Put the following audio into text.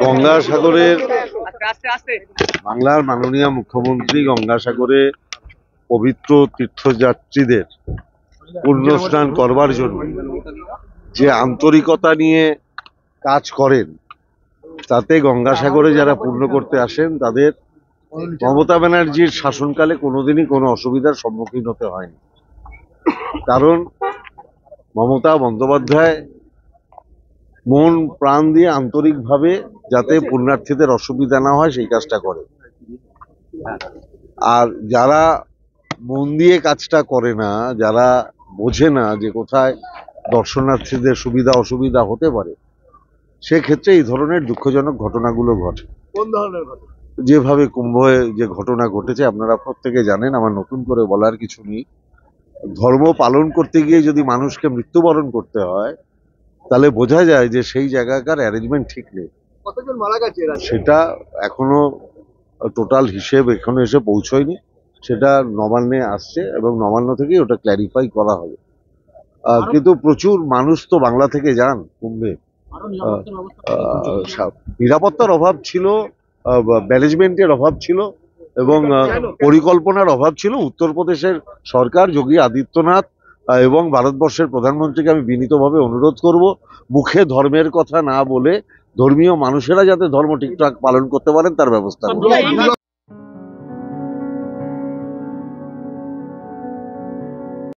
গঙ্গাসাগরের বাংলার মাননীয় মুখ্যমন্ত্রী গঙ্গাসাগরে পবিত্র তীর্থযাত্রীদের পুণ্যস্নান করবার জন্য যে আন্তরিকতা নিয়ে কাজ করেন, তাতে গঙ্গাসাগরে যারা পুণ্য করতে আসেন তাদের মমতা ব্যানার্জির শাসনকালে কোনোদিনই কোনো অসুবিধার সম্মুখীন হতে হয়নি। কারণ মমতা বন্দ্যোপাধ্যায় মন প্রাণ দিয়ে আন্তরিকভাবে যাতে পুণ্যার্থীদের অসুবিধা না হয় সেই কাজটা করে। আর যারা মন দিয়ে কাজটা করে না, যারা বোঝে না যে কোথায় দর্শনার্থীদের সুবিধা অসুবিধা হতে পারে, সেক্ষেত্রে এই ধরনের দুঃখজনক ঘটনাগুলো ঘটে। কোন ধরনের ঘটনা? যেভাবে কুম্ভে যে ঘটনা ঘটেছে আপনারা প্রত্যেকে জানেন, আমার নতুন করে বলার কিছু নেই। ধর্ম পালন করতে গিয়ে যদি মানুষকে মৃত্যুবরণ করতে হয়, তাহলে বোঝা যায় যে সেই জায়গাকার অ্যারেঞ্জমেন্ট ঠিক নেই। কতজন মারা গেছে? সেটা এখনো টোটাল হিসেব এখনো এসে পৌঁছয়নি, সেটা নবান্নে আসছে এবং নবান্ন থেকেই ওটা ক্ল্যারিফাই করা হবে। কিন্তু প্রচুর মানুষ তো বাংলা থেকে যান কুম্ভে। নিরাপত্তার অভাব ছিল, ম্যানেজমেন্টের অভাব ছিল এবং পরিকল্পনার অভাব ছিল। উত্তরপ্রদেশের সরকার যোগী আদিত্যনাথ এবং ভারতবর্ষের প্রধানমন্ত্রীকে আমি বিনীতভাবে অনুরোধ করব, মুখে ধর্মের কথা না বলে ধর্মীয় মানুষেরা যাতে ধর্ম ঠিকঠাক পালন করতে পারেন তার ব্যবস্থা করুন।